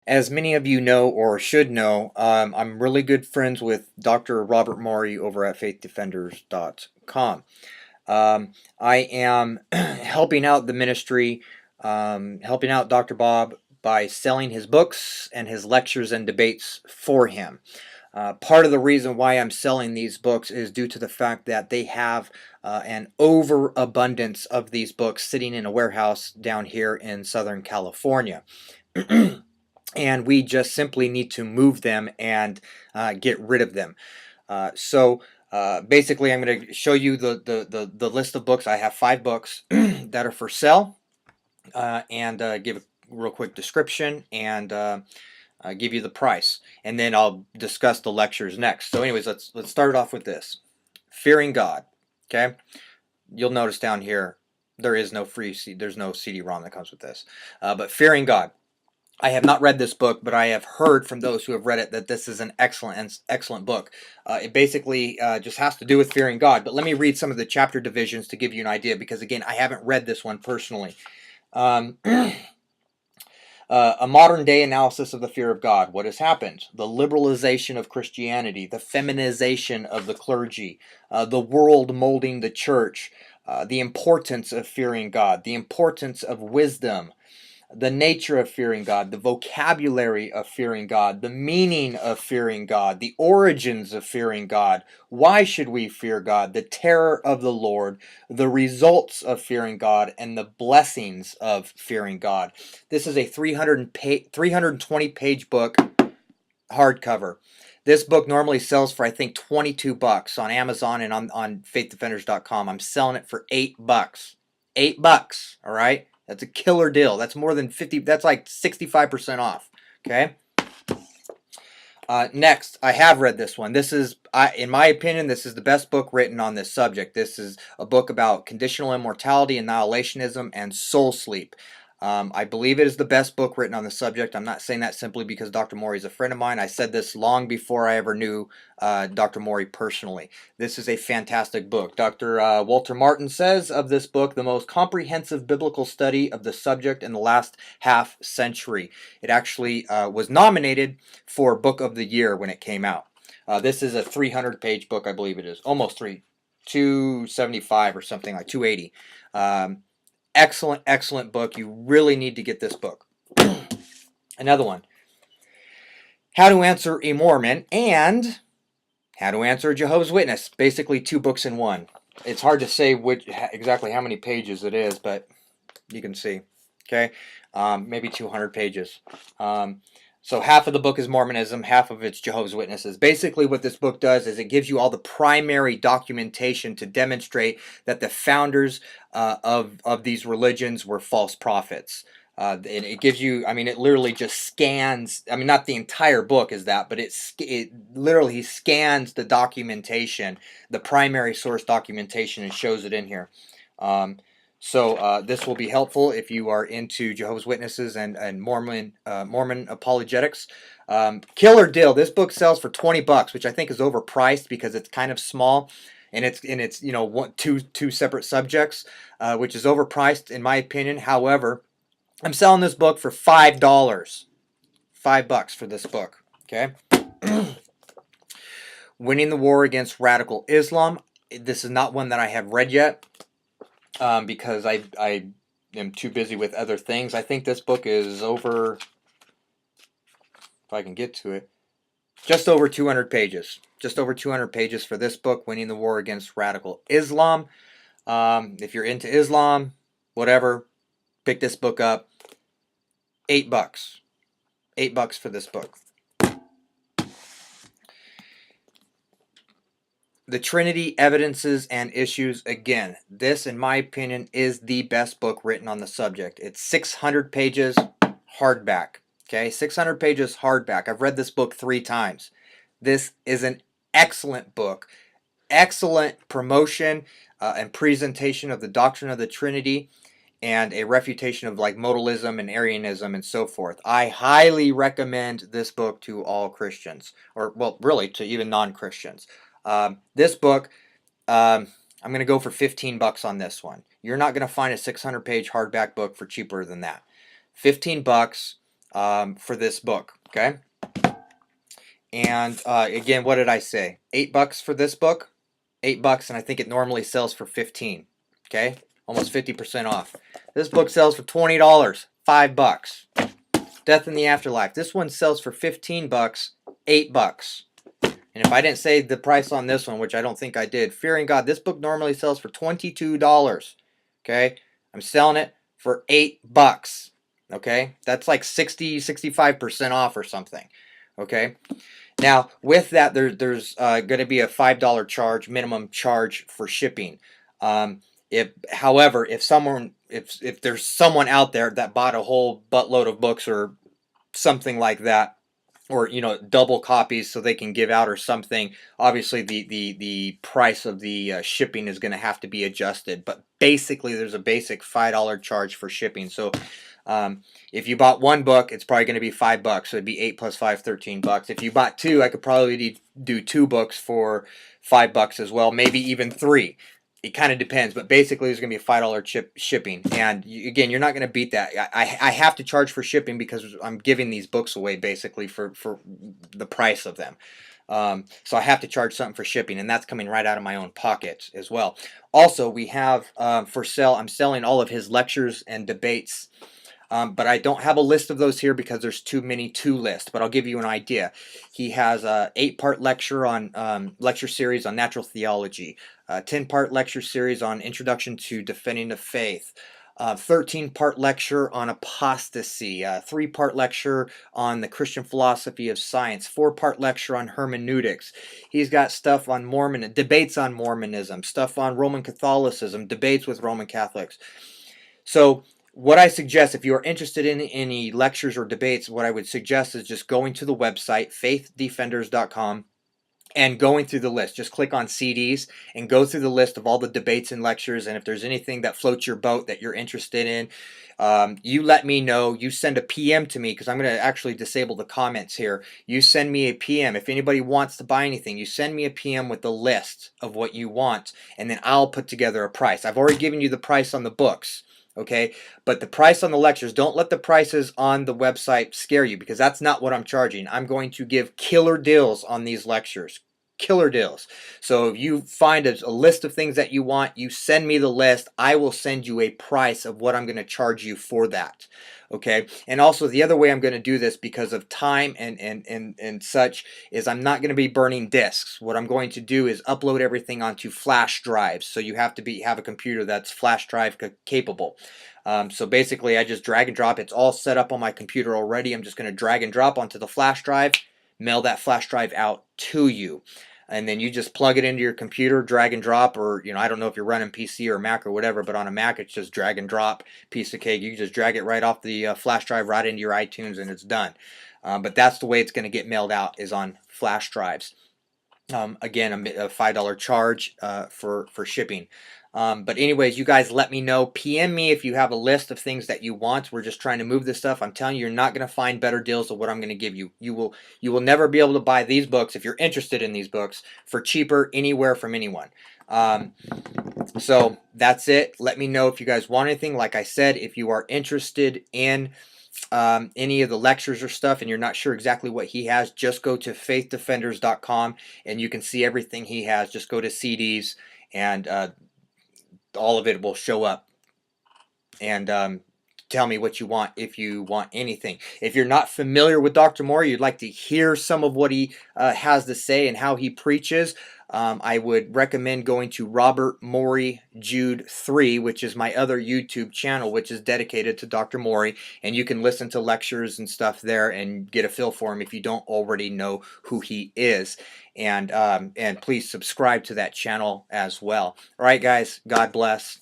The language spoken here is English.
As many of you know or should know, I'm really good friends with Dr. Robert Morey over at faithdefenders.com. I am helping out the ministry, helping out Dr. Bob by selling his books and his lectures and debates for him. Part of the reason why I'm selling these books is due to the fact that they have an overabundance of these books sitting in a warehouse down here in Southern California. And we just simply need to move them and get rid of them. Basically, I'm going to show you the list of books. I have 5 books that are for sale, and give a real quick description and give you the price, and then I'll discuss the lectures next. So, anyways, let's start off with this: Fearing God. Okay, you'll notice down here there is no there's no CD-ROM that comes with this, but Fearing God. I have not read this book, but I have heard from those who have read it that this is an excellent book. It basically just has to do with fearing God. But let me read some of the chapter divisions to give you an idea, because again, I haven't read this one personally. A modern day analysis of the fear of God. What has happened? The liberalization of Christianity, the feminization of the clergy, the world molding the church, the importance of fearing God, the importance of wisdom, the nature of fearing God, the vocabulary of fearing God, the meaning of fearing God, the origins of fearing God, why should we fear God, the terror of the Lord, the results of fearing God, and the blessings of fearing God. This is a 320 page book, hardcover. This book normally sells for, I think, $22 on Amazon and on faithdefenders.com. I'm selling it for $8. $8, all right? That's a killer deal. That's more than 50, that's like 65% off, okay? Next, I have read this one. This is, in my opinion, this is the best book written on this subject. This is a book about conditional immortality, annihilationism, and soul sleep. I believe it is the best book written on the subject. I'm not saying that simply because Dr. Morey is a friend of mine. I said this long before I ever knew Dr. Morey personally. This is a fantastic book. Dr. Walter Martin says of this book, the most comprehensive biblical study of the subject in the last half century. It actually was nominated for Book of the Year when it came out. This is a 300-page book, I believe it is. Almost 275 or something, like 280. Excellent book. You really need to get this book. Another one: How to Answer a Mormon and How to Answer a Jehovah's Witness. Basically 2 books in one. It's hard to say exactly how many pages it is, but you can see. Okay, maybe 200 pages. So half of the book is Mormonism, half of it's Jehovah's Witnesses. Basically what this book does is it gives you all the primary documentation to demonstrate that the founders of these religions were false prophets. And it gives you, I mean, it literally just scans, I mean, not the entire book is that, but it literally scans the documentation, the primary source documentation, and shows it in here. So this will be helpful if you are into Jehovah's Witnesses and Mormon apologetics. Killer deal. This book sells for $20, which I think is overpriced because it's kind of small, and it's you know two separate subjects, which is overpriced in my opinion. However, I'm selling this book for $5. $5 for this book. Okay. Winning the War Against Radical Islam. This is not one that I have read yet. Because I am too busy with other things. I think this book is over, if I can get to it, just over 200 pages. Just over 200 pages for this book, Winning the War Against Radical Islam. If you're into Islam, whatever, pick this book up. $8. $8 for this book. The Trinity, Evidences and Issues. Again, this, in my opinion, is the best book written on the subject. It's 600 pages, hardback. Okay, 600 pages, hardback. I've read this book 3 times. This is an excellent book. Excellent promotion and presentation of the doctrine of the Trinity, and a refutation of like modalism and Arianism and so forth. I highly recommend this book to all Christians, or well, really to even non-Christians. This book, I'm going to go for $15 on this one. You're not going to find a 600-page hardback book for cheaper than that. $15. for this book. Okay. And again, what did I say? $8 for this book. $8, and I think it normally sells for 15. Okay, almost 50% off. This book sells for $20. $5. Death in the Afterlife. This one sells for $15. $8. And if I didn't say the price on this one, which I don't think I did, Fearing God, this book normally sells for $22. Okay, I'm selling it for $8. Okay, that's like 65% off or something. Okay. Now, with that, there's going to be a $5 charge, minimum charge for shipping. However, if there's someone out there that bought a whole buttload of books or something like that, or double copies so they can give out or something, obviously the price of the shipping is going to have to be adjusted. But basically, there's a basic $5 charge for shipping. So if you bought one book, it's probably going to be $5. So it'd be 8 plus 5, $13. If you bought two, I could probably do 2 books for $5 as well, maybe even 3. It kind of depends, but basically there's going to be a $5 shipping. And again, you're not going to beat that. I have to charge for shipping because I'm giving these books away basically for the price of them. So I have to charge something for shipping, and that's coming right out of my own pocket as well. Also, we have for sale, I'm selling all of his lectures and debates. But I don't have a list of those here because there's too many to list. But I'll give you an idea. He has a 8-part lecture on lecture series on natural theology, a 10-part lecture series on introduction to defending the faith, 13-part lecture on apostasy, a 3-part lecture on the Christian philosophy of science, 4-part lecture on hermeneutics. He's got stuff on debates on Mormonism, stuff on Roman Catholicism, debates with Roman Catholics. So what I suggest, if you are interested in any lectures or debates, what I would suggest is just going to the website, faithdefenders.com, and going through the list. Just click on CDs and go through the list of all the debates and lectures. And if there's anything that floats your boat that you're interested in, you let me know. You send a PM to me because I'm going to actually disable the comments here. You send me a PM. If anybody wants to buy anything, you send me a PM with the list of what you want, and then I'll put together a price. I've already given you the price on the books. Okay, but the price on the lectures, don't let the prices on the website scare you, because that's not what I'm charging. I'm going to give killer deals on these lectures. Killer deals. So if you find a list of things that you want, you send me the list. I will send you a price of what I'm going to charge you for that. Okay, and also the other way I'm going to do this, because of time and such, is I'm not going to be burning discs. What I'm going to do is upload everything onto flash drives. So you have to have a computer that's flash drive capable. So basically I just drag and drop. It's all set up on my computer already. I'm just going to drag and drop onto the flash drive, mail that flash drive out to you. And then you just plug it into your computer, drag and drop, or, I don't know if you're running PC or Mac or whatever, but on a Mac, it's just drag and drop, piece of cake. You just drag it right off the flash drive right into your iTunes, and it's done. But that's the way it's going to get mailed out, is on flash drives. Again, a $5 charge for shipping. But anyways, you guys let me know. PM me if you have a list of things that you want. We're just trying to move this stuff. I'm telling you, you're not going to find better deals than what I'm going to give you. You will never be able to buy these books, if you're interested in these books, for cheaper anywhere from anyone. So that's it. Let me know if you guys want anything. Like I said, if you are interested in any of the lectures or stuff and you're not sure exactly what he has, just go to faithdefenders.com and you can see everything he has. Just go to CDs and all of it will show up, and tell me what you want if you want anything. If you're not familiar with Dr. Morey, you'd like to hear some of what he has to say and how he preaches, I would recommend going to Robert Morey Jude 3, which is my other YouTube channel, which is dedicated to Dr. Morey, and you can listen to lectures and stuff there and get a feel for him if you don't already know who he is. And please subscribe to that channel as well. All right, guys, God bless.